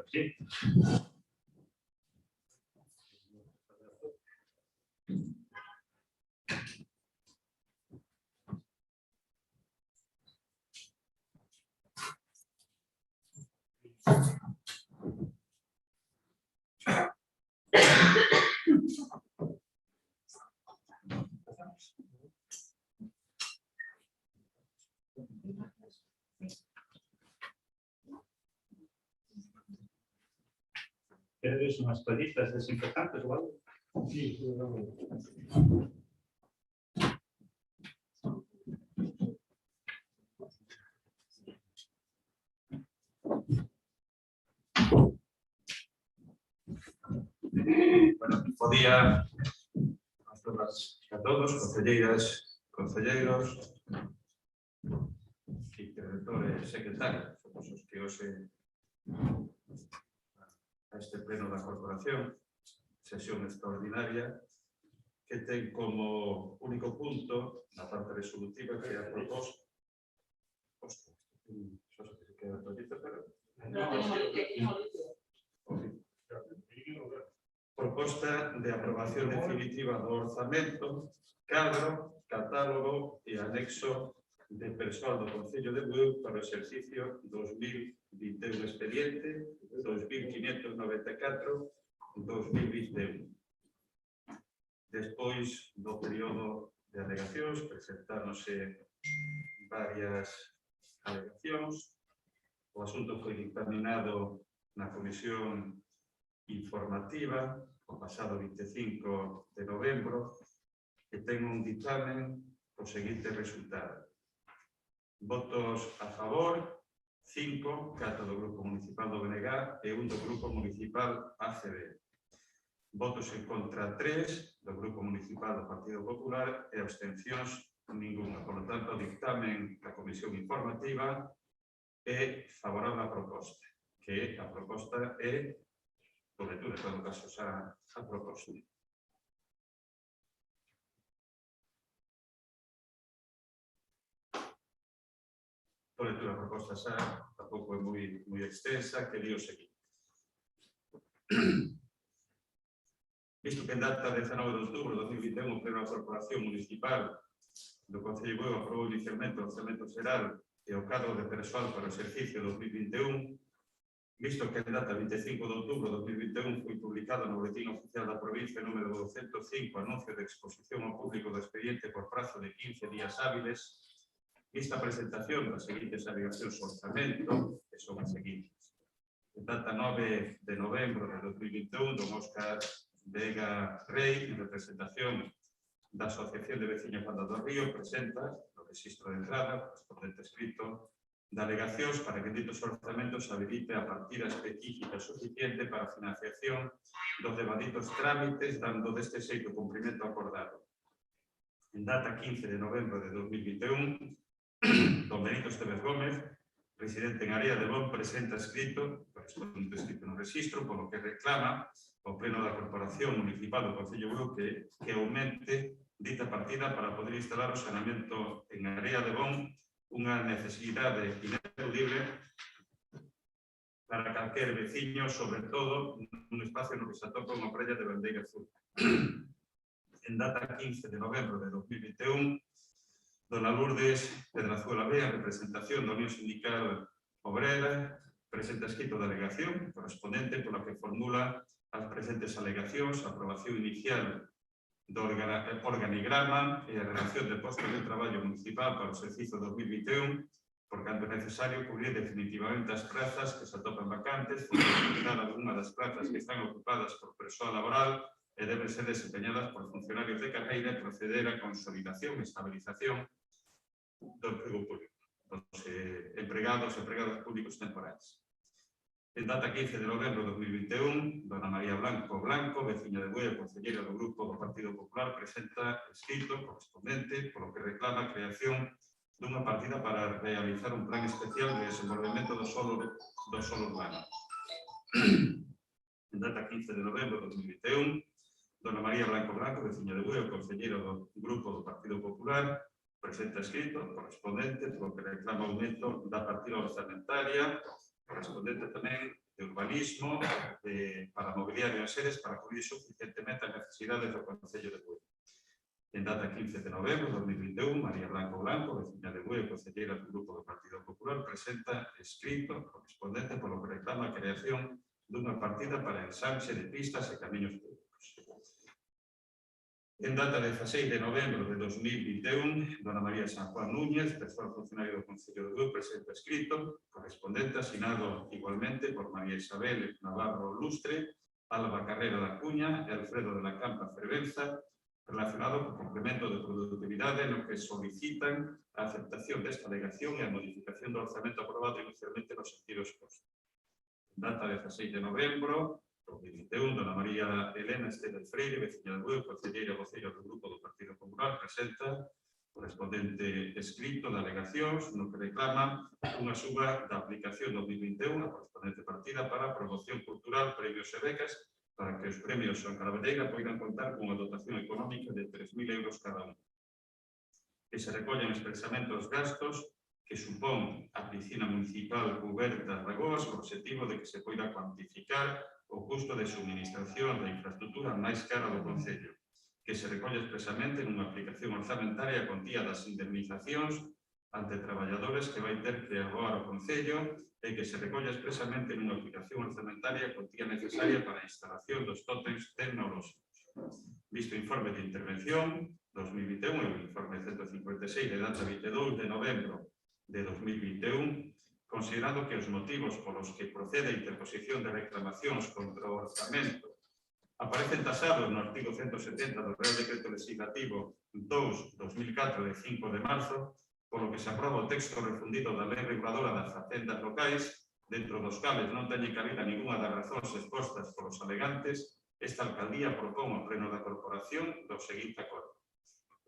Sí. ¿Queréis unas toallitas desinfectantes o algo? Sí, bueno, bo día a todos, concelleiras, concelleiros, e directores, secretarios, somos os que hoxe a este pleno da corporación, sesión extraordinaria, que ten como único punto na parte resolutiva que é a proposta. Ostras, xa se que queda toallita, pero... Proposta de aprobación definitiva do orzamento, cadro, catálogo e anexo de persoal do Concello de Bueu para o exercicio 2021 expediente 2594-2021. Despois do período de alegacións, presentáronse varias alegacións. O asunto foi dictaminado na comisión informativa o pasado 25 de novembro e ten un dictamen o seguinte resultado. Votos a favor, 5, 4 do Grupo Municipal do BNG e 1 do Grupo Municipal ACB. Votos en contra, 3 do Grupo Municipal do Partido Popular e abstencións ninguna. Por lo tanto, o dictamen da Comisión Informativa é favorable á proposta, que a proposta é por lectura, en todo caso, a proposta. Por lectura, a proposta tampouco é moi extensa, que di o seguinte. Visto que en data 19 de outubro de 2021 o Pleno da Corporación Municipal do Concello de Bueu aprobou inicialmente o Orzamento Xeral e o cadro de persoal para o exercicio 2021, visto que en data 25 de outubro de 2021 foi publicado no Boletín Oficial da Provincia número 205 anuncio de exposición ao público do expediente por prazo de 15 días hábiles, vista a presentación das seguintes alegacións ao orzamento, que son as seguintes. En data 9 de novembro de 2021, don Óscar Vega Rey, en representación da Asociación de Veciños Banda do Río, presenta no registro de entrada, correspondente escrito, de alegacións para que ditos orzamentos habilite a partida específica suficiente para a financiación dos devaditos trámites, dando deste xeito cumprimento acordado. En data 15 de novembro de 2021, don Benito Esteves Gómez, residente en Area de Bon, presenta escrito, correspondente escrito no registro, polo que reclama ao Pleno da Corporación Municipal do Concello de Bueu que aumente dita partida para poder instalar o saneamento en Area de Bon, unha necesidade ineludible para calquer veciño, sobre todo nun espacio no que se atopa unha praia de bandeira azul. En data 15 de novembro de 2021, dona Lourdes Pedrazuela Bea, en representación da Unión Sindical Obrera, presenta escrito de alegación correspondente pola que formula as presentes alegacións, a aprobación inicial do organigrama e a relación de postos de traballo municipal para o exercicio 2021, por canto é necesario cubrir definitivamente as prazas que se atopan vacantes, fundamentar algunha das prazas que están ocupadas por persoal laboral e deben ser desempeñadas por funcionarios de carreira e proceder a consolidación e estabilización do emprego público, dos empregados públicos temporais. En data 15 de novembro de 2021, dona María Blanco Blanco, veciña de Bueu, concelleira do Grupo do Partido Popular, presenta escrito correspondente polo que reclama a creación dunha partida para realizar un plan especial de desenvolvemento do solo urbano. En data 15 de novembro de 2021, dona María Blanco Blanco, veciña de Bueu, concelleira do Grupo do Partido Popular, presenta escrito correspondente polo que reclama aumento da partida orzamentaria, correspondente tamén de urbanismo, para mobiliario e sedes para cubrir suficientemente as necesidades do Concello de Bueu. En data 15 de novembro de 2021, María Blanco Blanco, veciña de Bueu, concelleira do Grupo do Partido Popular, presenta escrito correspondente polo que reclama a creación dunha partida para ensanche de pistas e camiños públicos. En data 16 de novembro de 2021, dona María San Juan Núñez, persoal funcionario do Concello de Bueu, presenta escrito correspondente asinado igualmente por María Isabel Navarro Lustre, Alba Carrera da Cuña e Alfredo de la Campa Fervenza, relacionado co complemento de produtividade no que solicitan a aceptación desta alegación e a modificación do orzamento aprobado inicialmente nos sentidos postos. En data 16 de novembro de 2021, dona María Elena Esteve Freire, veciña de Bueu, concelleira e voceira do Grupo do Partido Popular, presenta correspondente escrito de alegacións no que reclama unha suba da aplicación 2021 a correspondente partida para a promoción cultural, premios e becas para que os premios Xoan Caravelleira poidan contar cunha dotación económica de 3.000 euros cada un. Que se recollen expresamente os gastos que supón a piscina municipal cuberta de Lagoas co objetivo de que se poida cuantificar o custo de suministración da infraestructura máis cara do Concello, que se recolle expresamente nunha aplicación orzamentaria a contía das indemnizacións ante traballadores que vai ter que aboar o Concello e que se recolle expresamente nunha aplicación orzamentaria a contía necesaria para a instalación dos tótems tecnolóxicos. Visto o informe de intervención 2021 e o informe 156 de data 22 de novembro de 2021, considerando que os motivos polos que procede a interposición de reclamacións contra o orzamento aparecen tasados no artigo 170 do Real Decreto Legislativo 2/2004 de 5 de marzo, polo que se aproba o texto refundido da Lei Reguladora das Facendas Locais, dentro dos cales non teñen cabida ninguna das razóns expostas polos alegantes, esta alcaldía propón ao Pleno da Corporación do seguinte acordo.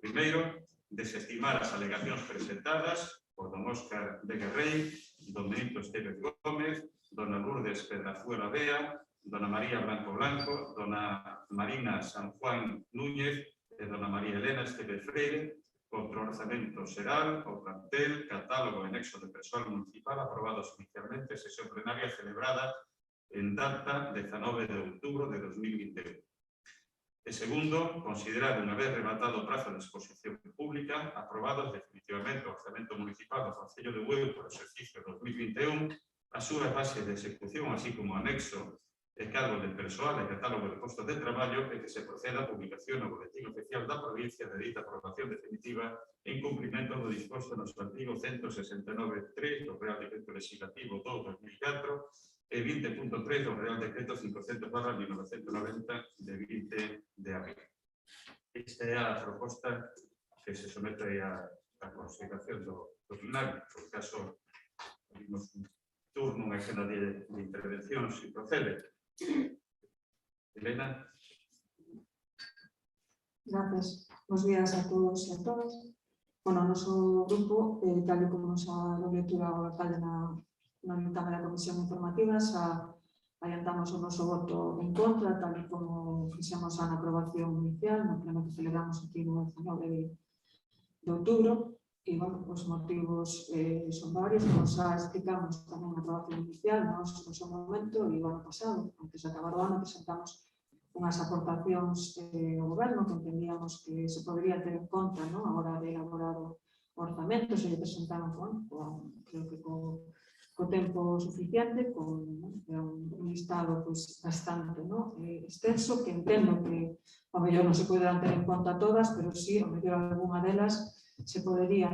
Primeiro, desestimar as alegacións presentadas por don Óscar de Guerrey, don Benito Estevez Gómez, dona Lourdes Pedrazuela Bea, dona María Blanco Blanco, dona Marina San Juan Núñez e dona María Elena Estevez Freire contra o orzamento xeral, o plantel, catálogo e nexo de persoal municipal aprobados inicialmente en sesión plenaria celebrada en data 19 de outubro de 2021. E segundo, considerar unha vez rematado o prazo de exposición pública, aprobados definitivamente o orzamento municipal do Concello de Bueu por exercicio 2021, a súa base de execución, así como anexo e cargo de persoal e catálogo de postos de traballo e que se proceda a publicación no Boletín Oficial da provincia de dita aprobación definitiva en cumprimento do disposto no artigo 169.3 do Real Decreto Legislativo 2/2004 e 20.3 do Real Decreto 500/1990 de 20 de abril. Esta é a proposta que se somete a consideración do plenario. Por caso, abrimos un turno, unha escena de intervención, se procede. Elena. Gracias. Bos días a todos e a todas. Bueno, o noso grupo, tal como nos a lectura o alcalde na Cámara da Comisión Informativa, adiantamos o noso voto en contra, tal como fixemos na aprobación inicial, no pleno que celebramos aquí no 19 de outubro. E, bueno, os motivos son varios, nos xa explicamos tamén na aprobación inicial, nos no seu momento, e o ano pasado, antes de acabar o ano, presentamos unhas aportacións ao goberno que entendíamos que se podría ter en conta a hora de elaborar o orzamento, se lle presentamos, creo que co tempo suficiente, con un listado bastante extenso, que entendo que ao mellor non se poderán ter en conta todas, pero sí, ao mellor algunha delas se podería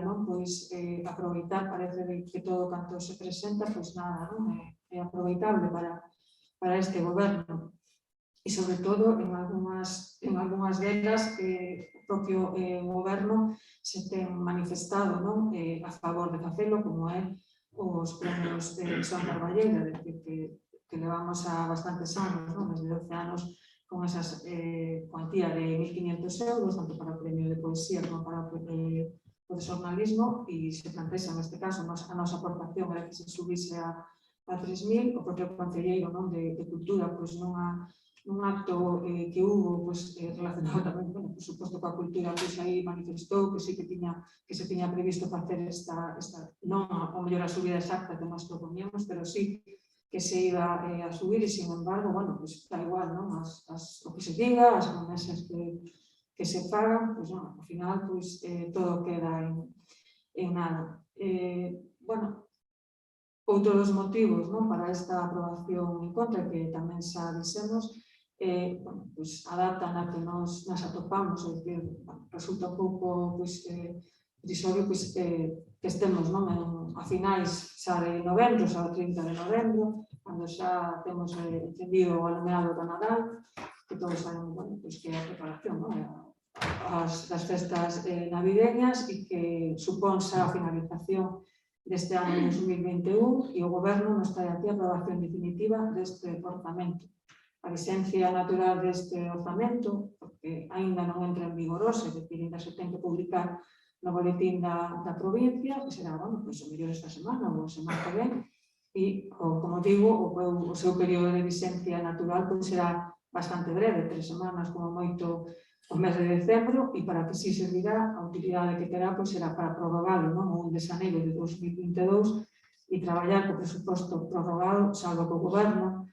aproveitar. Parece que todo canto se presenta é aproveitable para este goberno. E, sobre todo, en algunhas delas, o propio goberno se ten manifestado a favor de facelo, como é os premios de Xoan Caravelleira, é dicir, que que levamos a bastantes anos, ¿no? Desde 12 anos, con esas cuantía de 1.500 euros, tanto para o premio de poesía como para o de xornalismo, e se plantexa neste caso a nosa aportación era que se subise a 3.000, o propio concelleiro de Cultura, pois nun acto que hubo relacionado tamén, por suposto, coa cultura, pois aí manifestou que sí que se tiña previsto facer esta non ao mellor a subida exacta que nós proponíamos, pero sí que se iba a subir e, sin embargo, bueno, pues da igual, non? O que se diga, as promesas que se fagan, pues, bueno, ao final, pues, todo queda en nada. Bueno, outro dos motivos, non, para esta aprobación en contra, que tamén xa dixemos, bueno, pues, a data na que nos atopamos, é dicir, bueno, resulta un pouco, pues, disorio, pues, que estemos, non, a finais xa de novembro, xa o 30 de novembro, cando xa temos encendido o alumeado do Nadal, que todos saben, bueno, pues, que é a preparación, non, das festas navideñas, e que supón xa a finalización deste ano 2021, e o Goberno nos trae aquí a aprobación definitiva deste orzamento. A vigencia natural deste orzamento, porque aínda non entra en vigor hoxe, é dicir, ainda se ten que publicar no boletín da provincia, que será, bueno, pois o mellor esta semana ou a semana que ven, e, como digo, o seu período de vigencia natural pois será bastante breve, 3 semanas como moito o mes de decembro, e para que si servirá, a utilidade que terá pois será para prorrogalo, non, o 1 de xaneiro de 2022, e traballar co presuposto prorrogado, salvo que o Goberno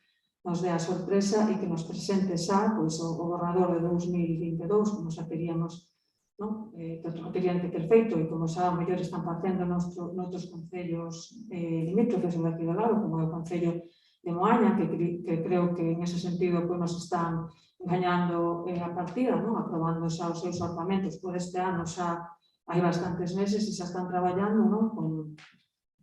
nos dé a sorpresa e que nos presente xa pois, o borrador de 2022, como xa queríamos, non? Que terían que ter feito, e como xa o mellor están facendo noutros concellos limítrofes ou aquí do lado, como é o Concello de Moaña, que creo que en ese sentido pois, nos están gañando a partida, non? Aprobando xa os seus orzamentos por este ano, xa hai bastantes meses e xa están traballando, non?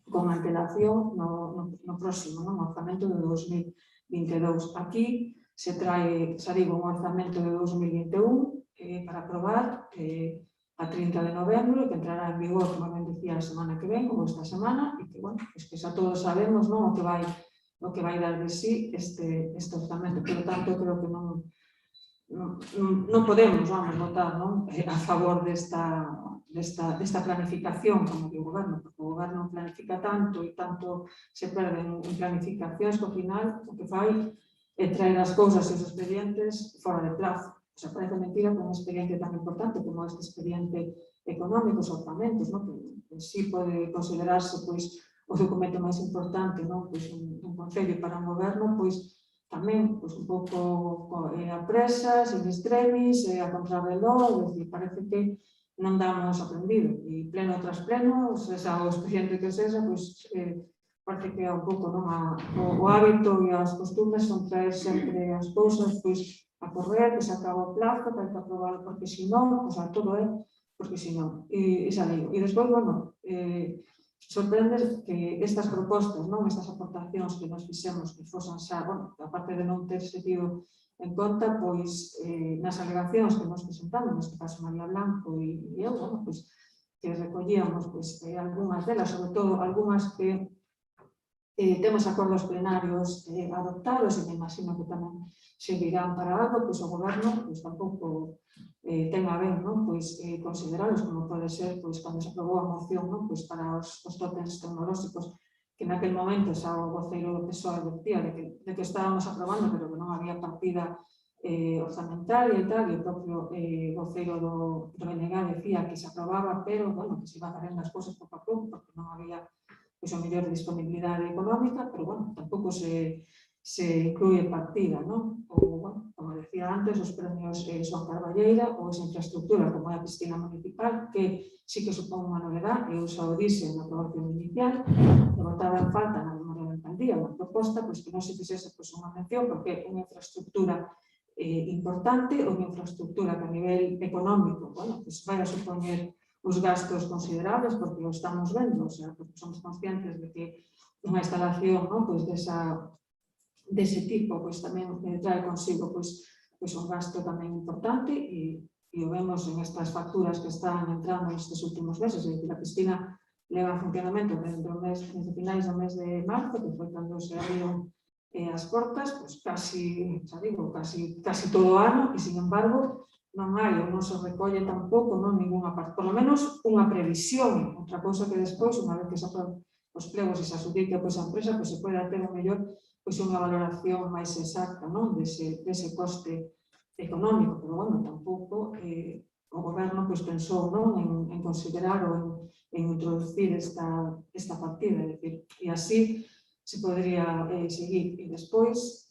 Con antelación no próximo, non? Orzamento de 2022. Aquí se trae, xa digo, un orzamento de 2021 para aprobar a 30 de novembro, que entrará en vigor, como ben dicía, a semana que ven, ou esta semana, e que, bueno, pues que xa todos sabemos, non, o que vai dar de sí este orzamento. Por lo tanto, creo que non podemos, vamos, votar, non, a favor desta planificación, como di o Goberno, porque o Goberno planifica tanto e tanto se perden en planificacións que ao final o que fai é traer as cousas e os expedientes fora de plazo. O sea, parece mentira que un expediente tan importante como este expediente económico, os orzamentos, que sí pode considerarse pois, o documento máis importante, pois, un concello para un goberno, pois tamén pois, un pouco a presas, en extremis, a contrarreloj, parece que non damos aprendido. E pleno tras pleno, sexa o expediente que sexa, pois parece que é un pouco o hábito e as costumes son traer sempre as cousas pois a correr, que se acaba o plazo, que hai que aprobar, porque si non, o sea, todo é porque si non. E xa digo. E despois, bueno, sorprende que estas propostas, estas aportacións que nos fixemos que fosan xa, bueno, aparte de non ter sentido en conta, pois, nas alegacións que nos presentamos, neste caso María Blanco e eu, bueno, pois, que recollíamos, pois, algunhas delas, sobre todo, algunhas que temos acordos plenarios adoptados e me imagino que tamén servirán para algo, pois o Goberno pois, tampouco ten a ver pois, consideralos, como pode ser pois, cando se aprobou a moción pois, para os tótems tecnolóxicos, que naquel momento xa o voceiro do PSOE decía de que estábamos aprobando, pero que non había partida orzamentaria e tal, e o propio voceiro do BNG decía que se aprobaba, pero bueno, que se iba facendo as cousas pouco a pouco, porque non había pois a mellor disponibilidade económica, pero, bueno, tampouco se incluye partida, non? Ou, bueno, como decía antes, os premios Son Carballeira ou esa infraestructura, como é a piscina municipal, que sí que supón unha novedade, eu xa o dise na aprobación inicial, que botaba en falta na memoria da alcaldía unha proposta, pois que non se fixese unha mención, porque é unha infraestructura importante, ou unha infraestructura que a nivel económico, bueno, pois vai a supoñer os gastos considerables, porque o estamos vendo, o sea, porque somos conscientes de que unha instalación pois dese tipo pois tamén trae consigo pois un gasto tamén importante e o vemos en estas facturas que están entrando nestes últimos meses, é dicir, a piscina leva en funcionamento desde finais do mes de marzo, que foi cando se abriron as portas, pois casi, xa digo, casi todo o ano, e, sin embargo, non hai, ou non se recolle tampouco, non, ninguna parte, por lo menos unha previsión. Outra cousa que despois, unha vez que se aproben os plegos e se adxudique pois a empresa, pois se pode ter o mellor pois unha valoración máis exacta, non, dese coste económico, pero, bueno, tampouco o goberno pois pensou, non, en considerar ou en introducir esta partida, é dicir, e así se podría seguir. E despois,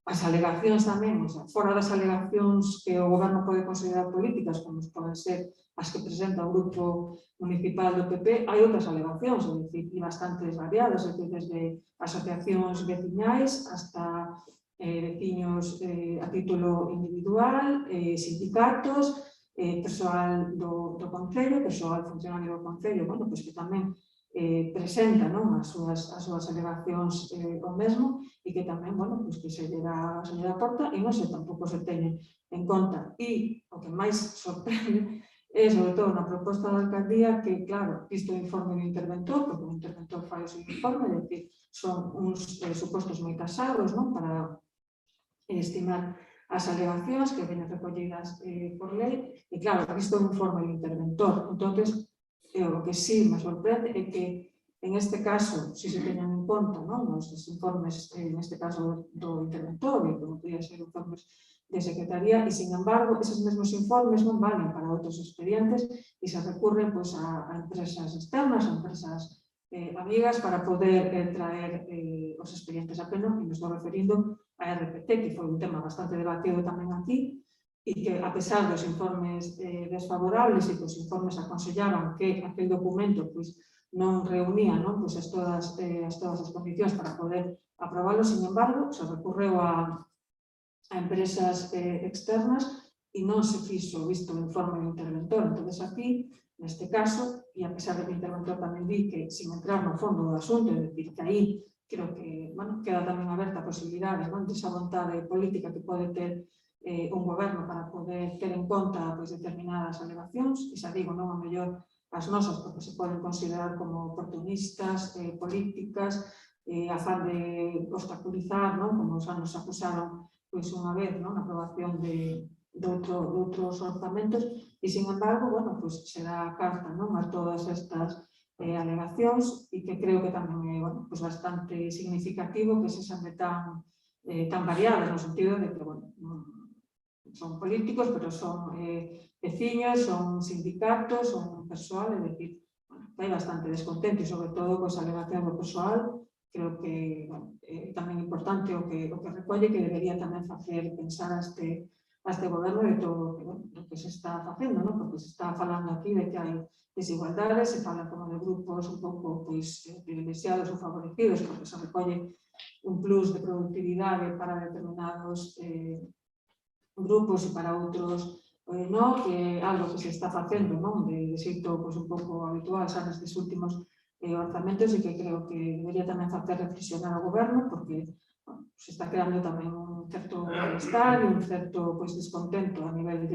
as alegacións tamén, o sea, fora das alegacións que o goberno pode considerar políticas, como poden ser as que presenta o grupo municipal do PP, hai outras alegacións, é dicir, e bastantes variadas, é dicir, desde asociacións veciñais hasta veciños a título individual, sindicatos, persoal do Concello, persoal funcionario do Concello, bueno, pois que tamén presenta, non, as súas alegacións o mesmo, e que tamén, bueno, pois que se lle dá porta e non se tampouco se teñen en conta. E o que máis sorprende é, sobre todo, na proposta da alcaldía, que, claro, isto é o informe do interventor, porque o interventor fai o seu informe, é dicir, son uns supostos moi tasados, non, para estimar as alegacións que veñen recollidas por lei, e, claro, isto é un informe do interventor. Entonces, o que sí me sorprende é que, en este caso, si se teñan en conta, non, os informes, en este caso, do interventor, e como podía ser informes de secretaría, e, sin embargo, esos mesmos informes non valen para outros expedientes e se recurren pois, a empresas externas, a empresas amigas, para poder traer os expedientes a pleno, e me estou referindo a RPT, que foi un tema bastante debatido tamén aquí, e que, a pesar dos informes desfavorables e que os informes aconsellaban que aquel documento pois, non reunía, non, pois, todas as condicións para poder aprobalo, sin embargo, se recurreu a empresas externas e non se fixo visto o informe do interventor. Entón, aquí, neste caso, e a pesar de que o interventor tamén di que, sin entrar no fondo do asunto, é dicir, que aí creo que, bueno, queda tamén aberta a posibilidade, non, desa vontade política que pode ter un goberno para poder ter en conta pois, determinadas alegacións, e xa digo, non a mellor as nosas, porque se poden considerar como oportunistas, políticas, afán de obstaculizar, non, como xa nos acusaron pois unha vez, non, a aprobación de outros orzamentos, e, sin embargo, bueno, pois se dá carta, non, a todas estas alegacións, e que creo que tamén é, bueno, pois bastante significativo que se sean tan variadas, no sentido de que, bueno, son políticos, pero son veciños, son sindicatos, son persoal, é dicir, hai bastante descontento, e sobre todo coas alegacións do persoal. Creo que, bueno, é tamén importante o que recolle, que debería tamén facer pensar a este goberno de todo o que se está facendo, non? Porque se está falando aquí de que hai desigualdades, se fala como de grupos un pouco pois, privilexiados ou favorecidos, porque se recolle un plus de productividade para determinados grupos e para outros non, que é algo que se está facendo, non, de xeito pois, un pouco habitual xa nestes últimos orzamentos, e que creo que debería tamén facer reflexionar ao goberno, porque bueno, se está creando tamén un certo malestar e un certo pois, descontento a nivel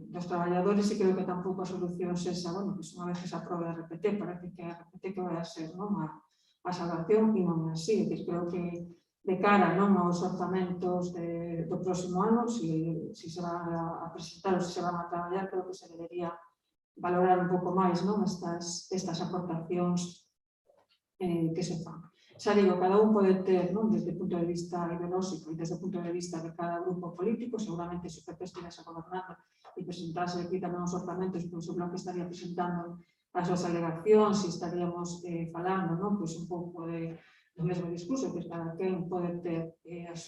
dos traballadores, e creo que tampouco a solución é esa, bueno, pois unha vez que se aprobe a RPT, parece que a RPT que vai a ser, non, a salvación, e non é así. Creo que de cara, non, aos orzamentos do próximo ano, se se van a presentar ou se van a traballar, creo que se debería valorar un pouco máis, non, estas aportacións que se fan. Xa digo, cada un pode ter, non, desde o punto de vista ideolóxico e desde o punto de vista de cada grupo político, seguramente se o PP estivese gobernando e presentase aquí tamén os orzamentos, pois o Bloque estaría presentando as súas alegacións e estaríamos falando, non, pois un pouco do mesmo discurso, que cada quen pode ter os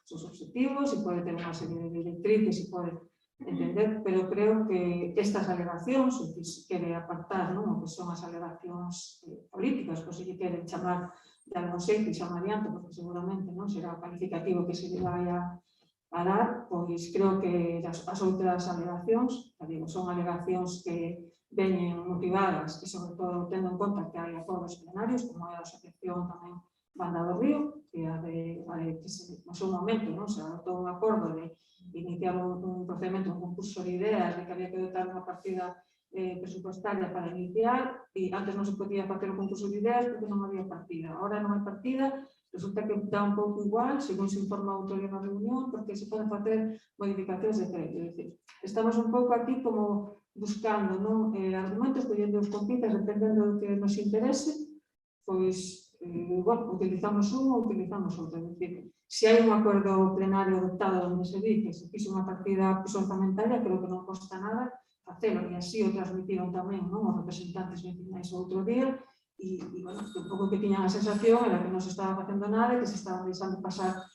seus objetivos e pode ter unha serie de directrices e pode entender, pero creo que estas alegacións, o que se quere apartar, non, o que son as alegacións políticas, pois se lle queren chamar de algún xeito e xa adiante, porque seguramente non será o calificativo que se lle vai a dar, pois creo que as outras alegacións, digo, son alegacións que veñen motivadas e, sobre todo, tendo en conta que hai acordos plenarios, como é a Asociación tamén Banda do Río, que no seu momento se adoptou un acordo de iniciar un procedimento, un concurso de ideas, de que había que dotar unha partida presupuestaria para iniciar e antes non se podía facer o concurso de ideas porque non había partida. Ahora non hai partida, resulta que dá un pouco igual, según se informa o outro día na reunión, porque se poden facer modificacións de crédito. É dicir, estamos un pouco aquí como buscando, non, argumentos, collendo os compitas, dependendo do que nos interese, pois, bueno, utilizamos un ou utilizamos outro. É dicir, se hai un acordo plenario adoptado onde se di que se fixe unha partida orzamentaria, creo que non costa nada facelo, e así o transmitiron tamén, non, os representantes vecinais o outro día, e bueno, un pouco que tiñan a sensación era que non se estaba facendo nada, que se estaban deixando pasar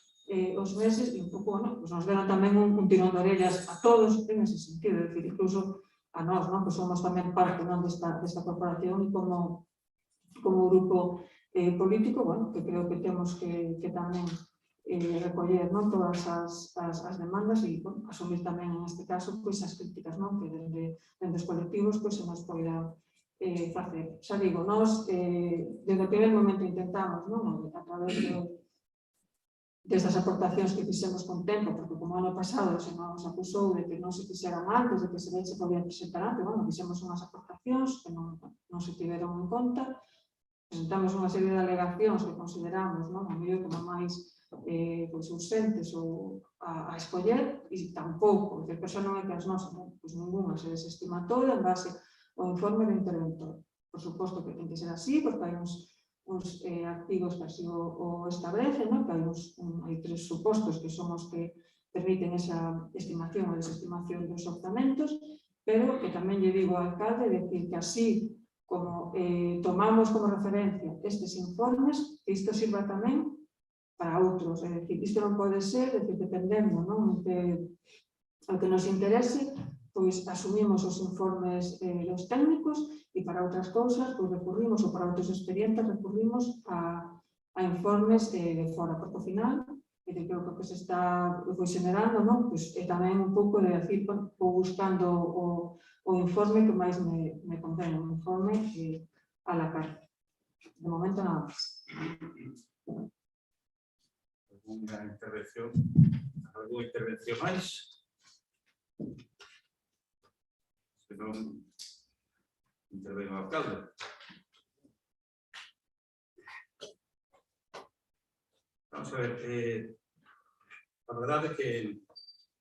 os meses, e un pouco, bueno, pues nos deron tamén un tirón de orellas a todos en ese sentido, é dicir, incluso a nós, non, que somos tamén parte, non, desta corporación, e como grupo político, bueno, que creo que temos que tamén recoller, non, todas as demandas e, bueno, asumir tamén en este caso pois as críticas, non, que dende os colectivos pois se nos poida facer. Xa digo, nós desde o primeiro momento intentamos, non, a través destas aportacións que fixemos con tempo, porque como ano pasado se nos acusou de que non se fixeran antes, de que se podían presentar antes, bueno, fixemos unhas aportacións que non se tiveron en conta, presentamos unha serie de alegacións que consideramos, non, a mellor como máis pois urxentes ou a escoller, e tampouco, que a non é que as nosas, pois ninguna se desestima toda en base ao informe do interventor. Por suposto que ten que ser así, porque hai uns artigos que así o establecen, que hai 3 supostos que son os que permiten esa estimación ou desestimación dos orzamentos, pero que tamén lle digo ao alcalde decir que así como tomamos como referencia estes informes, que isto sirva tamén para outros, é dicir, isto non pode ser, dependendo, non, ao que nos interese, pois asumimos os informes dos técnicos e para outras cousas, pois recurrimos, ou para outros expedientes, recurrimos a informes de fora, porque ao final, creo que se está generando, non, pois tamén un pouco de decir, vou buscando o informe que máis me convén, un informe a la carta. De momento nada máis. Alguna intervención máis? Se non, intervén o alcalde. Vamos a ver, a verdade é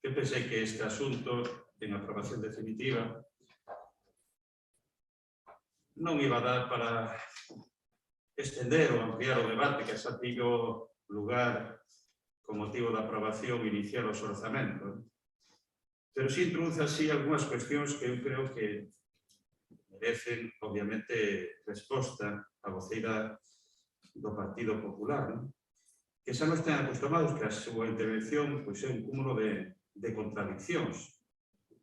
que pensei que este asunto en aprobación definitiva non iba a dar para estender ou ampliar o debate que xa tivo lugar con motivo da aprobación inicial dos orzamentos, pero si introduce así algunhas cuestións que eu creo que merecen, obviamente, resposta a voceira do Partido Popular, que xa non están acostumados que a súa intervención é un cúmulo de contradiccións,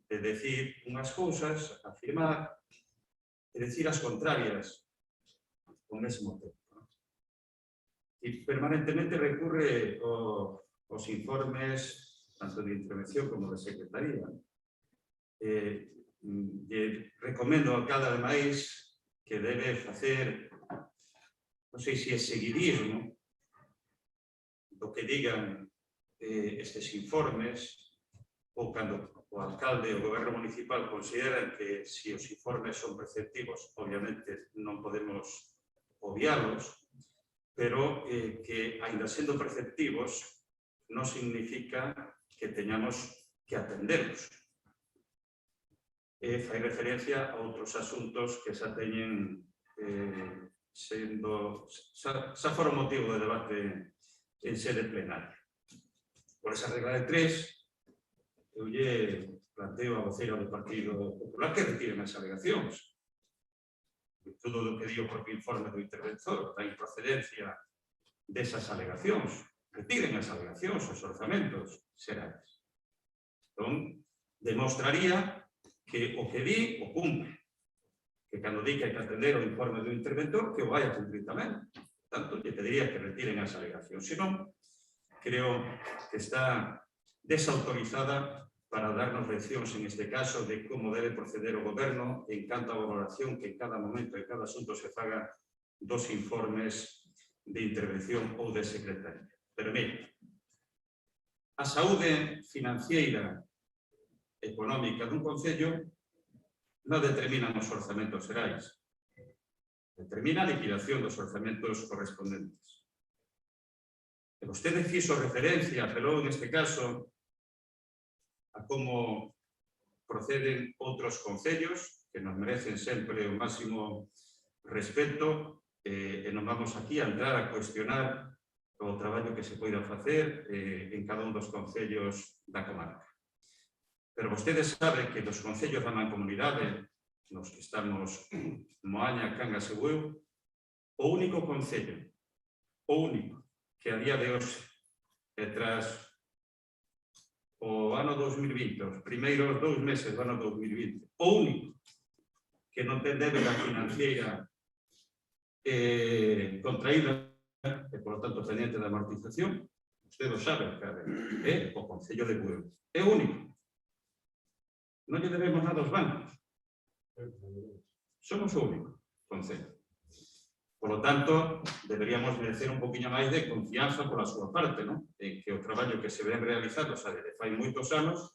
de decir unhas cousas, afirmar, e decir as contrarias ao mesmo tempo. E permanentemente recurre aos informes tanto de intervención como de secretaría. Recomendo ao alcalde, ademais, que debe facer, non sei se é seguidismo do que digan estes informes, ou cando o alcalde e o goberno municipal consideran que se os informes son preceptivos, obviamente non podemos obviarlos, pero que, ainda sendo preceptivos, non significa que teñamos que atenderlos. Fai referencia a outros asuntos que xa teñen xa foron motivo de debate en sede plenaria. Por esa regla de 3, eu lle planteo a voceira do Partido Popular que retiren as alegacións. Todo o que digo o propio informe do interventor, da improcedencia desas alegacións. Retiren as alegacións, os orzamentos xerais. Entón, demostraría que o que di o cumpre. Que cando di que hai que atender o informe do interventor, que o vai a cumprir tamén. Por tanto, lle pediría que retiren as alegacións. Se non, creo que está desautorizada para darnos leccións, en este caso, de como debe proceder o goberno en canto a valoración que en cada momento e cada asunto se faga dos informes de intervención ou de secretaría. Pero, mire, a saúde financiera económica dun concello non determinan os orzamentos xerais. Determina a liquidación dos orzamentos correspondentes. E vostede fixo referencia, apelou neste caso, a como proceden outros concellos que nos merecen sempre o máximo respeto e non vamos aquí a entrar a cuestionar o traballo que se poida facer en cada un dos concellos da comarca. Pero vostede sabe que dos concellos da mancomunidade, nos que estamos Moaña, Cangas e Bueu, o único concello, o único, que a día de hoxe, e tras o ano 2020, os primeiros 2 meses do ano 2020, o único que non ten débeda financiera contraída e, por lo tanto, pendiente de amortización, usted o sabe, é o Concello de Bueu. É o único. Non lle debemos nada aos bancos. Somos o único concello. Por lo tanto, deberíamos merecer un poquinho máis de confianza pola súa parte, non? En que o traballo que se ven realizado, xa desde fai moitos anos,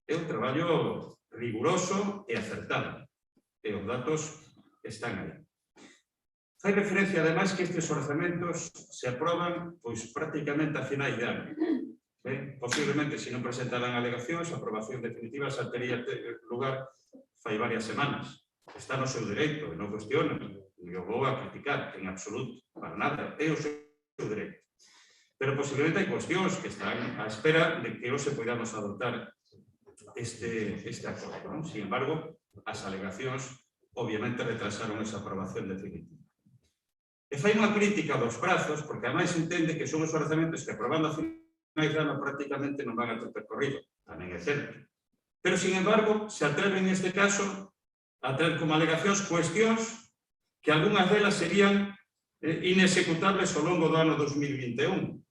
é un traballo riguroso e acertado. E os datos están aí. Fai referencia, ademais, que estes orzamentos se aproban pois prácticamente a finais de ano. Posiblemente, se non presentaran alegacións, a aprobación definitiva xa teria lugar fai varias semanas. Está no seu dereito, non cuestiono, e o vou a criticar, en absoluto, para nada, é o seu dereito. Pero posiblemente hai cuestións que están á espera de que hoxe podamos adoptar este acordo. Sin embargo, as alegacións obviamente retrasaron esa aprobación definitiva. E fai unha crítica dos prazos, porque ademais entende que son os orzamentos que aprobando a finais de ano prácticamente non van a ter percorrido, tamén é certo. Pero, sin embargo, se atreven neste caso a traer como alegacións cuestións que algunhas delas serían inexecutables ao longo do ano 2021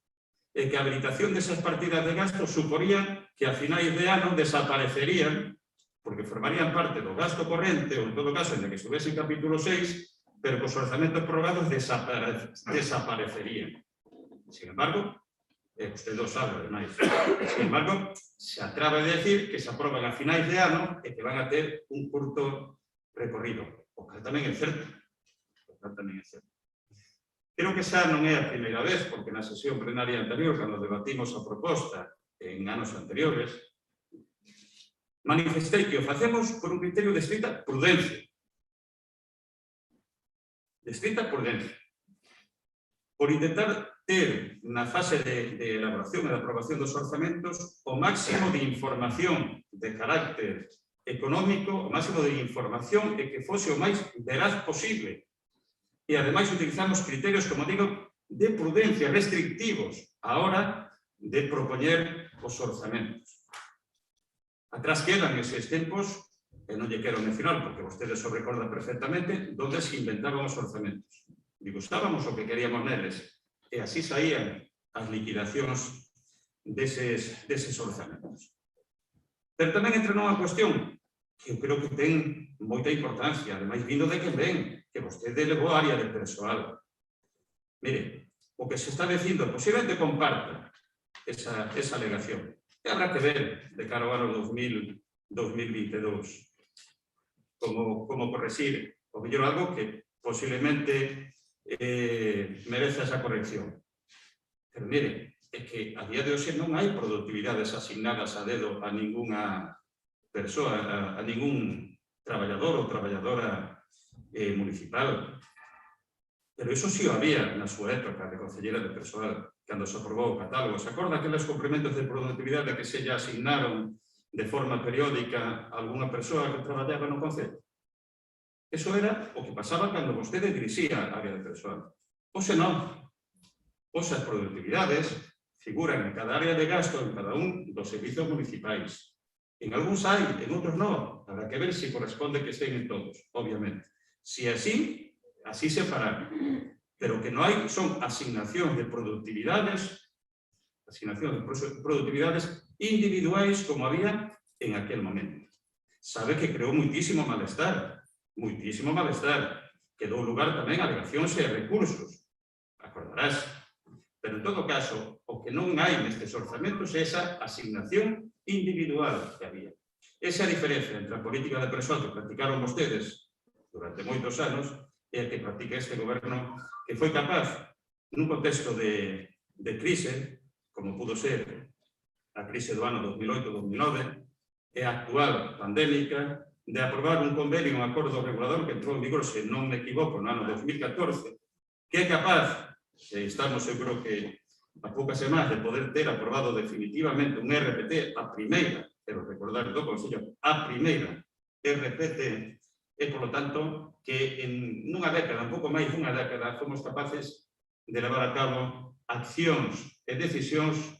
e que a habilitación desas partidas de gasto suporían que a finais de ano desaparecerían porque formarían parte do gasto corrente ou en todo caso en que estuvese en capítulo 6 pero que os orzamentos prorrogados desaparecerían. Sin embargo, usted lo sabe, además. Sin embargo, se atreve a decir que se aproban a finais de ano e que van a ter un curto recorrido. O que tamén é certo. Creo que esa non é a primeira vez, porque na sesión plenaria anterior, cando debatimos a proposta en anos anteriores, manifestei que o facemos por un criterio de estrita prudencia. De estrita prudencia. Por intentar ter na fase de elaboración e de aprobación dos orzamentos o máximo de información de carácter económico, o máximo de información e que fose o máis veraz posible. E, ademais, utilizamos criterios, como digo, de prudencia, restrictivos, a hora de propoñer os orzamentos. Atrás quedan eses tempos, e non lle quero mencionar, porque vostedes o recordan perfectamente, donde se inventaban os orzamentos. Gustábamos o que queríamos neles, e así saían as liquidacións deses orzamentos. Pero tamén entra nunha cuestión que eu creo que ten moita importancia, ademais vindo de que ven, que vostede levou a área de persoal. Mire, o que se está dicindo, posiblemente comparta esa alegación. E habrá que ver de cara ao ano 2022 como corregir, ou mellor algo que posiblemente merece esa corrección. Pero mire, é que a día de hoxe non hai productividades asignadas a dedo a ninguna persoa, a ningún traballador ou traballadora municipal. Pero iso sí o había na súa época de concelleira de persoal, cando se aprobou o catálogo. Se acorda aqueles complementos de productividade que se lle asignaron de forma periódica a algunha persoa que traballaba no concello? Eso era o que pasaba cando vostede dirixía a área de persoal. Oxe non. Oxe as productividades figuran en cada área de gasto en cada un dos servizos municipais. En algúns hai, en outros non. Habrá que ver se corresponde que estén en todos, obviamente. Se así se fará. Pero que non hai son asignacións de productividades individuais como había en aquel momento. Sabe que creou moitísimo malestar, que dou lugar tamén a alegacións e a recursos, acordarás. Pero en todo caso, o que non hai nestes orzamentos é esa asignación individual que había. Esa é a diferencia entre a política de persoal que practicaron vostedes durante moitos anos e a que practica este goberno, que foi capaz, nun contexto de crise, como pudo ser a crise do ano 2008-2009, e a actual pandémica, de aprobar un convenio, un acordo regulador que entrou en vigor, se non me equivoco, no ano 2014, que é capaz, e estamos, eu creo que a poucas semanas de poder ter aprobado definitivamente un RPT, a primeira, quero recordar do Consello, a primeira RPT, e, por lo tanto, que en nunha década, un pouco máis dunha década, fomos capaces de levar a cabo accións e decisións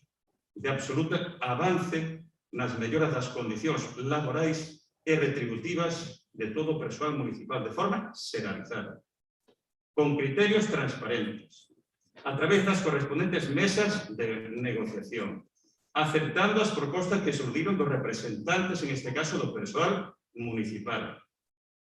de absoluto avance nas melloras das condicións laborais e retributivas de todo o persoal municipal, de forma xeralizada, con criterios transparentes, a través das correspondentes mesas de negociación, aceptando as propostas que surdiron dos representantes, en este caso do persoal municipal.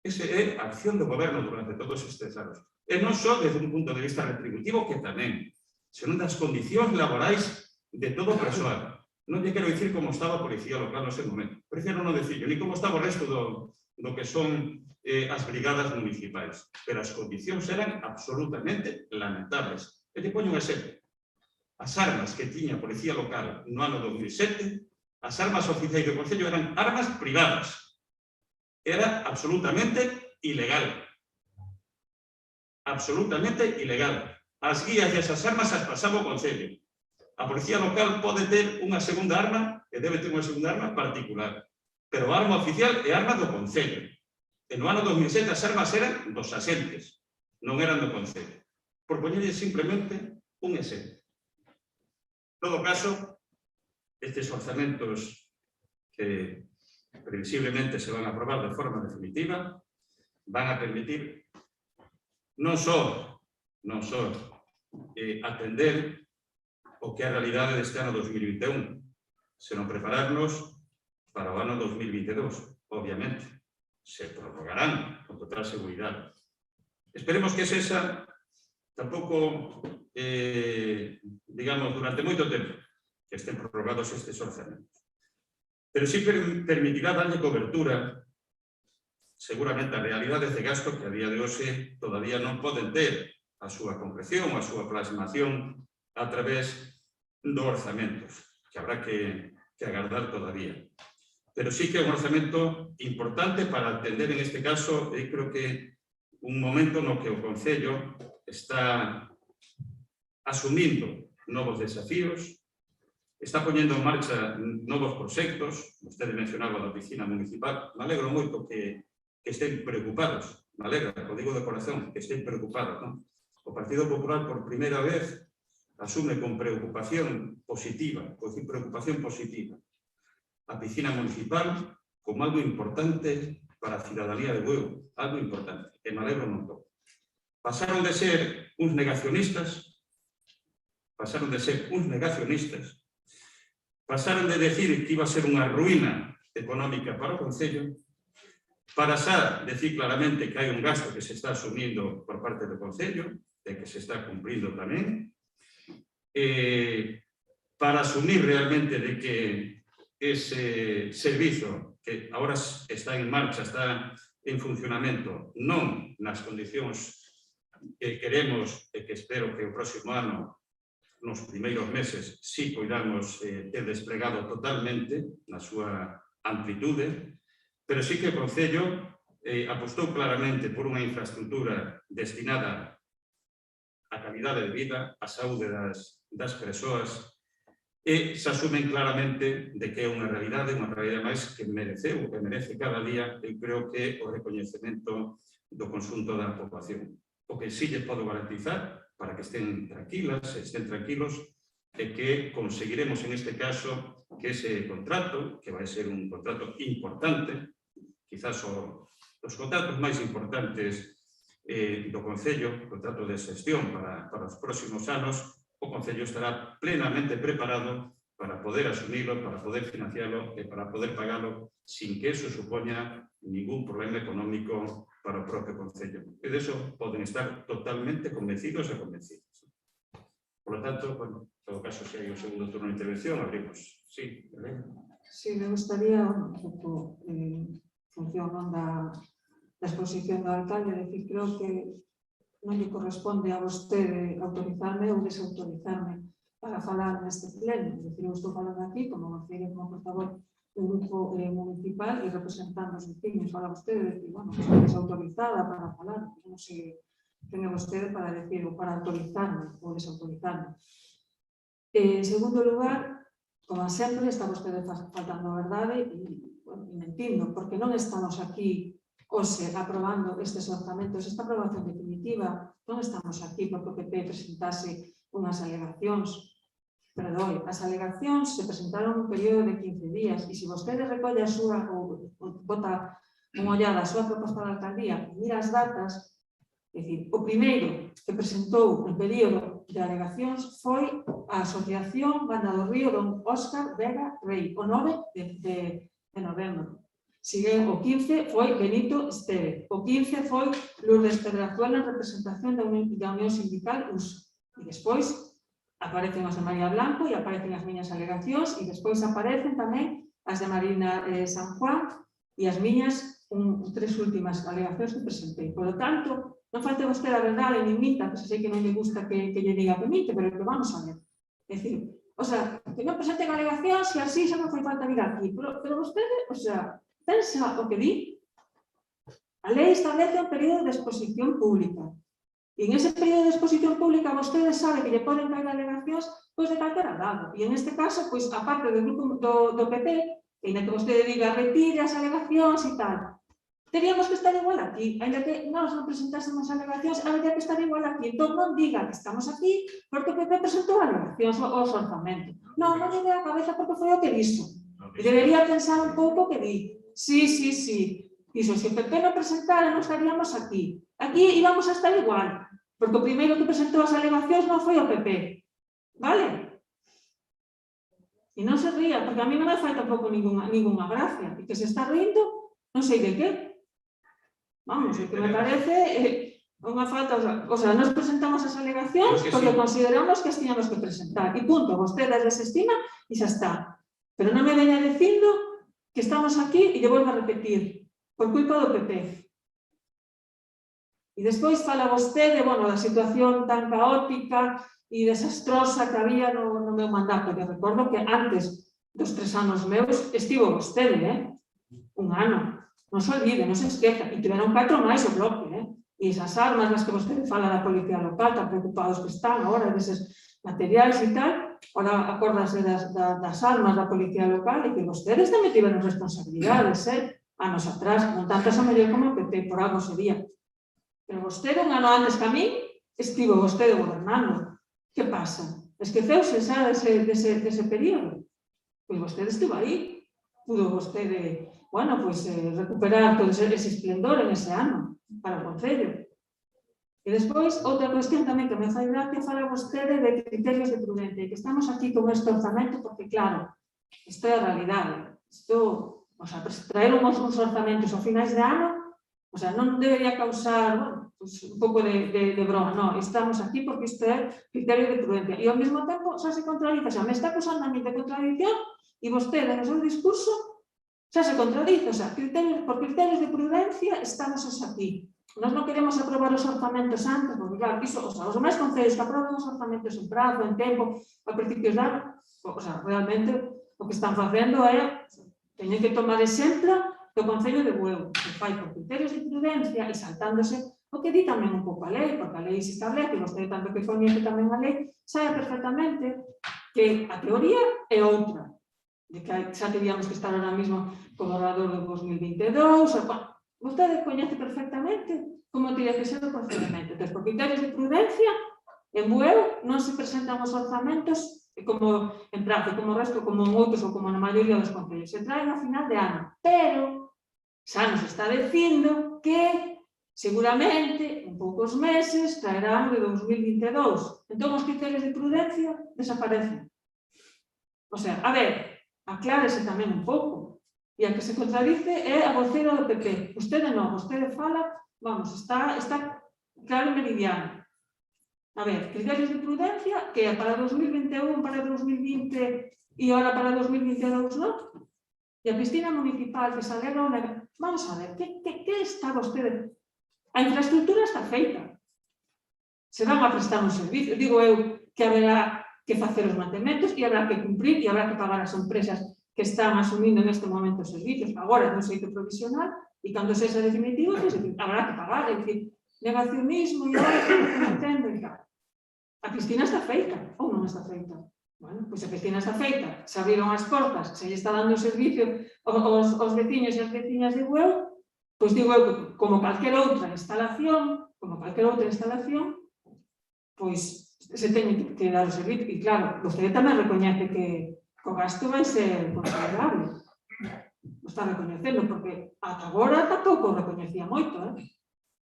Esa é a acción do goberno durante todos estes anos. E non só desde un punto de vista retributivo, que tamén, senón das condicións laborais de todo o persoal. Non lle quero dicir como estaba a policía local no ese momento. Prefiero non decirlo, ni como estaba o resto do que son as brigadas municipais. Pero as condicións eran absolutamente lamentables. E te poño un exemplo. As armas que tiña a policía local no ano 2007, as armas oficiais do Concello eran armas privadas. Era absolutamente ilegal. Absolutamente ilegal. As guías desas armas as pasaba o Concello. A policía local pode ter unha segunda arma, e debe ter unha segunda arma particular. Pero a arma oficial é arma do Concello. E no ano 2007 as armas eran dos asentes, non eran do Concello. Por poñerlle simplemente un exemplo. En todo caso, estes orzamentos que previsiblemente se van a aprobar de forma definitiva van a permitir non só atender o que é a realidade deste ano 2021, senón prepararnos para o ano 2022, obviamente. Se prorrogarán con total seguridade. Esperemos que esa tampouco, digamos, durante moito tempo, que estén prorrogados estes orzamentos. Pero sí permitirá darlle cobertura, seguramente, a realidades de gasto que a día de hoxe todavía non poden ter a súa concreción, a súa plasmación a través dos orzamentos, que habrá que agardar todavía. Pero sí que é un orzamento importante para atender, en este caso, eu creo que un momento no que o Concello está asumindo novos desafíos, está poñendo en marcha novos proxectos. Vostede mencionaba a oficina municipal. Me alegro moito que estén preocupados, me alegra, o digo de corazón, que estén preocupados, non? O Partido Popular, por primeira vez, asume con preocupación positiva, a piscina municipal como algo importante para a cidadanía de Bueu, algo importante, e me alegro un montón. Pasaron de ser uns negacionistas, pasaron de decir que iba a ser unha ruína económica para o Concello, para xa decir claramente que hai un gasto que se está asumindo por parte do Concello, e que se está cumprindo tamén, para asumir realmente de que ese servizo que agora está en marcha, está en funcionamento, non nas condicións que queremos e que espero que o próximo ano, nos primeiros meses, sí poidamos ter desplegado totalmente na súa amplitude, pero sí que o Concello apostou claramente por unha infraestructura destinada á calidade de vida, á saúde das persoas, e se asumen claramente de que é unha realidade máis que mereceu, que merece cada día, eu creo que o recoñecemento do conxunto da poboación. O que sí lle podo garantizar, para que estén tranquilas, estén tranquilos, é que conseguiremos en este caso que ese contrato, que vai ser un contrato importante, quizás os contratos máis importantes do Concello, contrato de xestión para os próximos anos, o Concello estará plenamente preparado para poder asumilo, para poder financialo e para poder pagalo sin que eso supoña ningún problema económico para o propio Concello. E de eso poden estar totalmente convencidos e convencidos. Por lo tanto, bueno, en todo caso, se hai un segundo turno de intervención, abrimos. Sí, Belén. Sí, me gustaría, un pouco, función da exposición do alcalde, decir, creo que non lle corresponde a vostede autorizarme ou desautorizarme para falar neste pleno. É dicir, eu estou falando aquí como portavoz do grupo municipal e representando os vecinos. Fala vostede de decir, bueno, estou desautorizada para falar. Non sei quen é vostede para decir ou para autorizarme ou desautorizarme. En segundo lugar, como sempre, está vostede faltando a verdade e mentindo, porque non estamos aquí hoxe aprobando estes orzamentos, esta aprobación definitiva, non estamos aquí porque o PP presentase unhas alegacións. Perdoe, as alegacións se presentaron un período de 15 días e se vostede recolle a súa ou bota unha ollada a súa proposta da alcaldía e mira as datas, é dicir, o primeiro que presentou en período de alegacións foi a Asociación Banda do Río don Óscar Vega Rey, o 9 de novembro. Sigue o 15 foi Benito Esteve, o 15 foi Lourdes Pedrazuela en representación da Unión Sindical USO. E despois aparecen as de María Blanco e aparecen as miñas alegacións e despois aparecen tamén as de Marina San Juan e as miñas tres últimas alegacións que presentei. Por lo tanto, non falte vostede a verdade nin minta, que se sei que non lle gusta que lle diga que minte, pero que vamos a ver. É dicir, o sea, que non presenten alegacións e así xa non fai falta vir aquí. Pero vostede, o sea, pensa o que di. A lei establece un período de exposición pública. E en ese período de exposición pública vostede sabe que lle poden caer alegacións pois de calquera lado. E en este caso, pois, a parte do grupo do PP, e na que vostede diga retire as alegacións e tal, teríamos que estar igual aquí. Ainda que nós non presentásemos alegacións, habería que estar igual aquí. Entón non diga que estamos aquí porque o PP presentou alegacións ao orzamento. Non lle dé a cabeza porque foi o que dixo. E debería pensar un pouco o que di. Sí. Dixo, se o PP non presentara, non estaríamos aquí. Aquí íbamos a estar igual, porque o primeiro que presentou as alegacións non foi o PP. Vale? E non se ría, porque a mí non me fai tampouco ninguna gracia. E que se está rindo, non sei de que. Vamos, o que me parece unha falta. O sea, nos presentamos as alegacións porque consideramos que as tiñamos que presentar. E punto, vostede as desestima e xa está. Pero non me veña dicindo que estamos aquí e lle volvo a repetir, por culpa do PP. E despois fala vostede, bueno, da situación tan caótica e desastrosa que había no meu mandato, que recordo que antes dos 3 anos meus estivo vostede, un ano. Non se olvide, non se esqueza. E tiveron 4 máis o bloque, E esas armas nas que vostede fala da policía local, tan preocupados que están agora deses materiais e tal, ahora acórdanse das armas da policía local e que vostedes tamén tiveron responsabilidades, anos atrás, non tantas a mellor como o PP, por algo sería. Pero vostede, un ano antes que a mí, estivo vostede gobernando. Que pasa? Esqueceuse xa dese período? Pois vostede estivo aí. Pudo vostede, bueno, pois recuperar todo ese esplendor en ese ano para o Concello. E despois, outra cuestión tamén que me fai gracia, fala vostede de criterios de prudencia, que estamos aquí con este orzamento porque, claro, isto é a realidade. Isto, o sea, traer uns orzamentos ao finais de ano, o sea, non debería causar, bueno, pues, un pouco de broma. Non, estamos aquí porque isto é criterio de prudencia. E ao mesmo tempo xa se contradice, xa me está acusando a mí de contradicción e vostede no seu discurso xa se contradice. O sea, por criterios de prudencia estamos aquí. Nós non queremos aprobar os orzamentos antes, porque claro, iso, o sea, os demais concellos que aproban os orzamentos en prazo, en tempo, a principios de ano, o sea, realmente o que están facendo é teñen que tomar exemplo do Concello de Bueu, que fai por criterios de prudencia e saltándose o que di tamén un pouco a lei, porque a lei se establece, vostede tanto que coñece tamén a lei, sabe perfectamente que a teoría é outra, de que xa teríamos que estar ahora mismo con o orador do 2022, vostede coñece perfectamente como teria que ser o procedimento. Entón, por criterios de prudencia, en Bueu non se presentan os orzamentos como en prazo, como o resto, como en outros ou como na maioría dos concellos. Se traen a final de ano, pero xa nos está dicindo que seguramente en poucos meses traerán de 2022. Entón, os criterios de prudencia desaparecen. O sea, a ver, aclárese tamén un pouco. E a que se contradice é a voceira do PP. Vostede non, vostede fala, vamos, está claro e meridiano. A ver, criterios de prudencia, que é para 2021, para 2020 e ahora para 2022, non? E a piscina municipal que se alegra vamos a ver, que está vostede? A infraestructura está feita. Se van a prestar un servicio, digo eu que haberá que facer os mantementos e habrá que cumprir e habrá que pagar as empresas que están asumindo neste momento os servicios. Agora, no xeito provisional, e cando sexa definitivo, pues, habrá que pagar. É dicir, negacionismo e agora estamos cometendo e tal. A piscina está feita, ou non está feita? Bueno, pois a piscina está feita, se abriron as portas, se lle está dando o servicio aos veciños e as veciñas de Bueu, pois digo eu que, como calquer outra instalación, pois se teñen que dar o servicio. E claro, vostede tamén recoñece que o gasto vai ser considerable. O está recoñecendo, porque ata agora tampouco o recoñecía moito,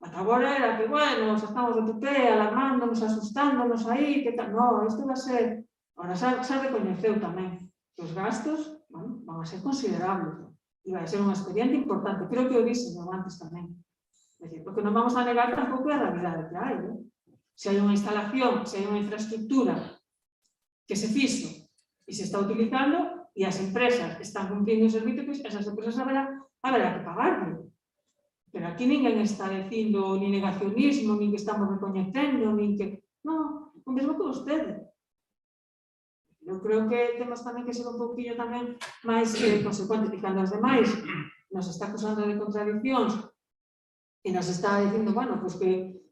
Ata agora era que, bueno, xa estamos de PP, alarmándonos, asustándonos aí, que tal. No, isto vai ser... Ahora xa recoñeceu tamén que os gastos, bueno, van a ser considerables. E vai ser un expediente importante. Creo que o dixen antes tamén. É dicir, porque non vamos a negar tampouco a realidade que hai, Se hai unha instalación, se hai unha infraestructura que se fixo e se está utilizando e as empresas están cumplindo o servicio, que esas empresas haberá que pagarlo. Pero aquí ninguén está dicindo ni negacionismo, nin que estamos recoñecendo, nin que... Non, o mesmo que vostede. Eu creo que temos tamén que ser un pouquinho tamén máis consecuentes, e cando os demais nos está acusando de contradiccións e nos está dicindo, bueno, pues que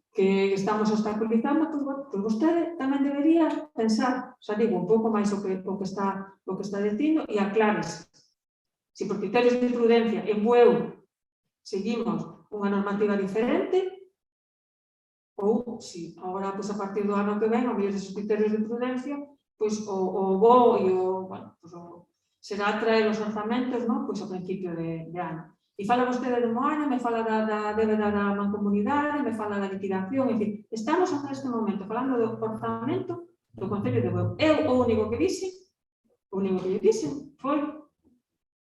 estamos obstaculizando, pues vostede tamén debería pensar, xa digo, un pouco máis o que está dicindo e aclárese. Se por criterios de prudencia en Bueu seguimos unha normativa diferente ou se agora, a partir do ano que ven, a mellor esos criterios de prudencia, o bo e será traer os orzamentos a principio de ano. E fala vostede do moaño, me fala da débeda da mancomunidade, me fala da liquidación, é dicir, estamos hasta este momento falando do orzamento do Concello de Bueu. Eu o único que dixen foi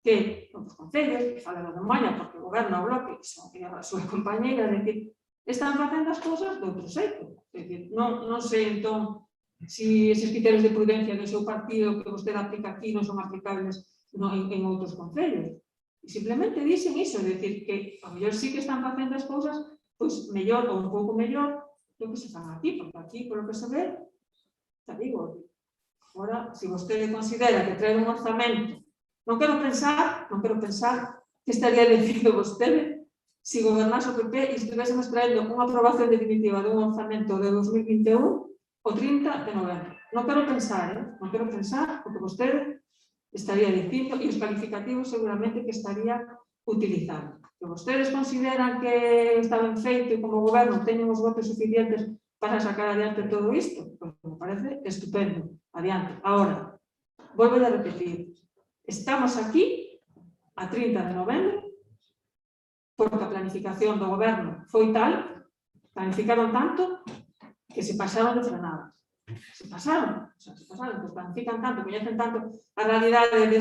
que os concellos, que falan da maña, porque o goberno, o bloque, e a súa compañeira, decir, están facendo as cousas de outro xeito. Non sei, entón, se esses criterios de prudencia do seu partido que vostede aplica aquí non son aplicables en outros concellos. E simplemente dixen iso, decir, que a mellor sí que están facendo as cousas pois mellor ou un pouco mellor do que se fan aquí, porque aquí, polo que se ve, xa digo, agora, se vostede considera que traer un orzamento. Non quero pensar que estaría dicindo vostede se gobernase o PP e estivésemos traendo unha aprobación definitiva dun orzamento de 2021 o 30 de novembro. Non quero pensar porque vostede estaría dicindo e os calificativos seguramente que estaría utilizando. Que vostedes consideran que está ben feito e como goberno teñen os votos suficientes para sacar adiante todo isto, pois me parece estupendo. Adiante. Ahora, volvo a repetir. Estamos aquí a 30 de novembro porque a planificación do goberno foi tal, planificaron tanto que se pasaron de frenada. Se pasaron, pues planifican tanto, coñecen tanto a realidade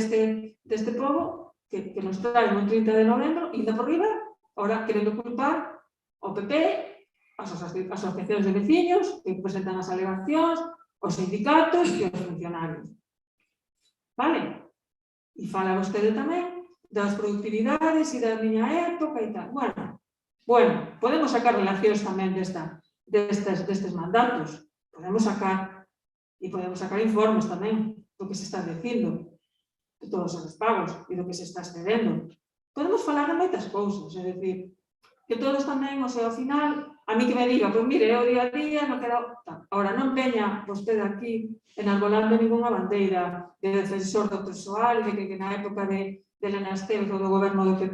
deste povo que nos traen un 30 de novembro e por riba, ahora querendo culpar ao PP, as asociacións de veciños que presentan as alegacións, os sindicatos e os funcionarios. Vale? E fala vostede tamén das productividades e da miña época e tal. Bueno, podemos sacar relacións tamén destes mandatos. Podemos sacar informes tamén do que se está dicindo, de todos os pagos e do que se está excedendo. Podemos falar de moitas cousas, é dicir, que todos tamén, ao final, a mí que me diga, pois mire, o día a día, non quero... Ahora, non veña vostede aquí enarbolando ninguna bandeira de defensor do persoal, de que na época de Elena Esteves ou do goberno do PP,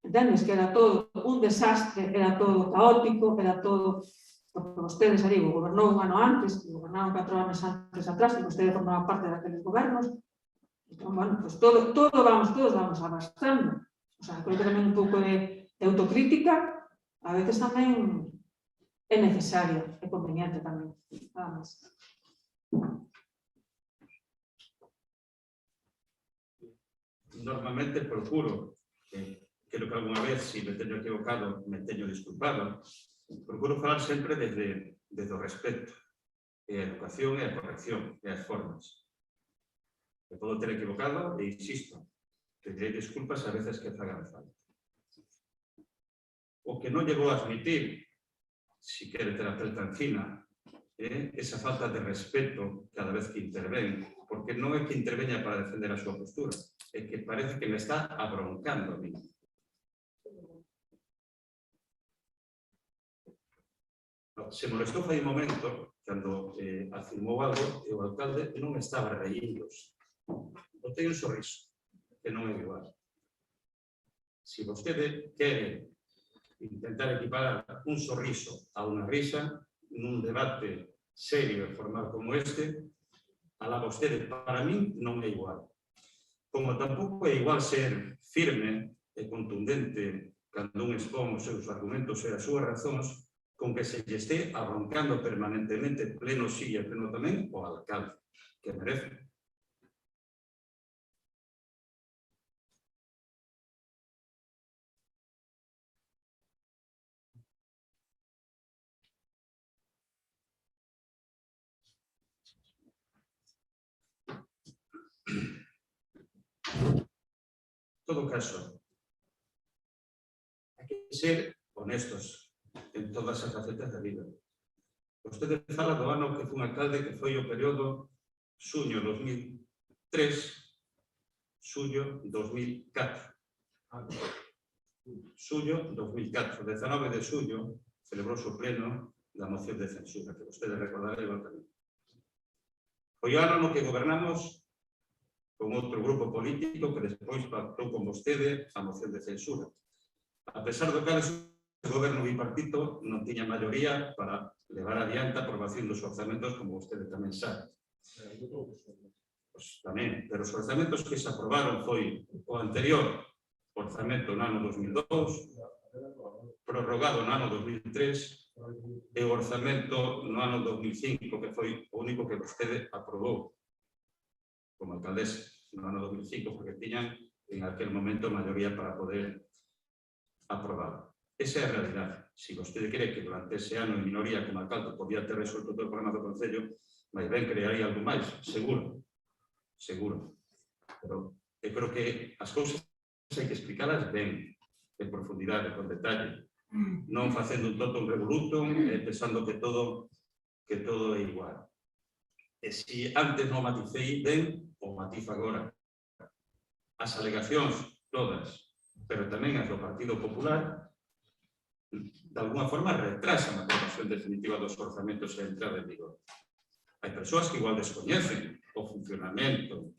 entendes que era todo un desastre, era todo caótico, era todo... Porque vostedes, xa digo, gobernou un ano antes, gobernaron 4 anos antes atrás, e vostedes formaban parte daqueles gobernos. Entón, bueno, pues todos vamos arrastrando. O sea, creo que tamén un pouco de autocrítica, a veces tamén é necesario, é conveniente tamén. Nada máis. Normalmente procuro, creo que alguna vez, si me teño equivocado, me teño disculpado, procuro falar sempre desde o respeto, e a educación e a corrección, e as formas. Que podo ter equivocado, e insisto, pediré disculpas a veces que fagan falta. O que non llegou a admitir, si quere terapeuta encina, esa falta de respeto cada vez que interven, porque non é que interveña para defender a súa postura, é que parece que me está abroncando a mí. Se molestou fai un momento, cando afirmou algo, e o alcalde non estaba reíndose. Botei un sorriso, que non é igual. Se vostede quere intentar equiparar un sorriso a unha risa, nun debate serio e formal como este, alá vostede, para min non é igual. Como tampouco é igual ser firme e contundente cando un expón os seus argumentos e as súas razóns, con que se lle este abroncando permanentemente pleno sí e pleno tamén o alcalde, que merece. En todo caso, hai que ser honestos en todas as facetas da vida. Vostede fala do ano que foi un alcalde que foi o período xuño 2003, xullo 2004. Xullo 2004, 19 de xullo, celebrouse o pleno da moción de censura, que vostede recordará igual tamén. Foi o ano no que gobernamos con outro grupo político que despois pactou con vostede a moción de censura. A pesar do que o goberno bipartito non tiña maioría para levar adiante a aprobación dos orzamentos, como vostede tamén sabe. Pois tamén, pero os orzamentos que se aprobaron foi o anterior orzamento no ano 2002, prorrogado no ano 2003, e o orzamento no ano 2005, que foi o único que vostede aprobou como alcaldesa no ano 2005, porque tiñan en aquel momento maioría para poder aprobar. Esa é a realidade. Se vostede cree que durante ese ano en minoría como alcalde podía ter resuelto todo o problema do Concello, máis ben crearía algo máis, seguro. Seguro. Pero eu creo que as cousas hai que explicalas ben, en profundidade, con detalle, non facendo un totum revolutum e pensando que todo é igual. E se antes non maticei ben, o matizo agora. As alegacións, todas, pero tamén as do Partido Popular, de alguna forma retrasan a aprobación definitiva dos orzamentos e a entrada en vigor. Hai persoas que igual descoñecen o funcionamento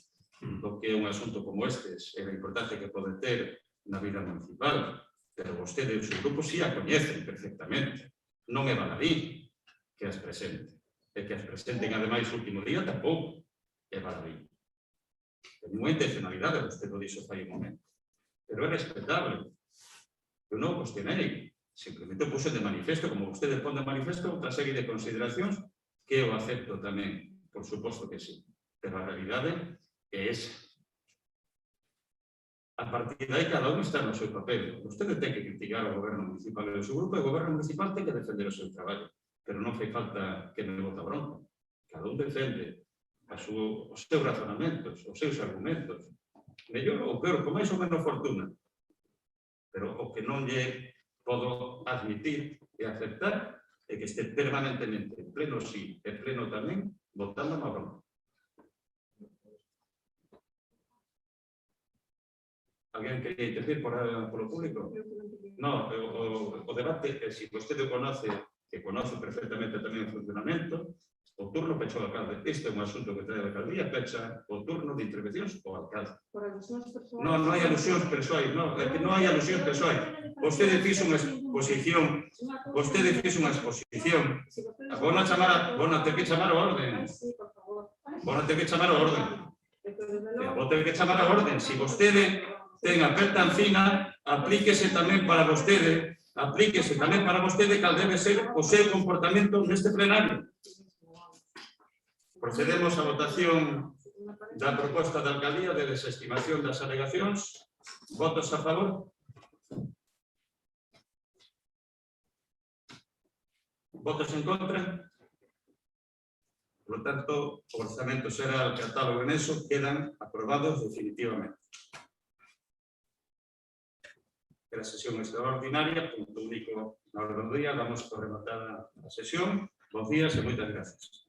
do que é un asunto como estes e a importancia que pode ter na vida municipal, pero vostede e o seu grupo si a coñecen perfectamente. Non é baladí que as presente. E que as presenten, ademais, o último día, tampouco é baladí. Ten unha intencionalidade, vostede o dixo fai un momento. Pero é respetable. Eu non o cuestionei. Simplemente o puse de manifesto, como vostede pon de manifesto, outra serie de consideracións que eu acepto tamén, por suposto que sí. Pero a realidade é esa. A partir de aí, cada un está no seu papel. Vostede ten que criticar o goberno municipal e o seu grupo, e o goberno municipal ten que defender o seu traballo. Pero non fai falta que me bota bronca. Cada un defende os seus razonamentos, os seus argumentos. Mellor ou peor, con máis ou menos fortuna. Pero o que non lle podo admitir e aceptar é que este permanentemente en pleno sí e pleno tamén votando a bronca. Alguén quería intervir polo público? Non, o debate é se vostede conoce, que conoce perfectamente tamén o funcionamento, o turno pecha o alcalde. Este é un asunto que trae a alcaldía, pecha o turno de intervencións o alcalde. Non hai alusións persoais, non, é que non hai alusións persoais. Vostede fixo unha exposición, Bona ter que chamar a orden. Bona ter que chamar a orden. Vou ter que chamar a orden. Se vostede ten a aperta encina, aplíquese tamén para vostede, cal debe ser o seu comportamento neste plenario. Procedemos á votación da proposta da alcaldía de desestimación das alegacións. Votos a favor? Votos en contra? Por lo tanto, o orzamento xeral, catálogo en eso, quedan aprobados definitivamente. que a sesión extraordinaria, punto único na orde do día, damos por rematada a sesión. Bons días e moitas gracias.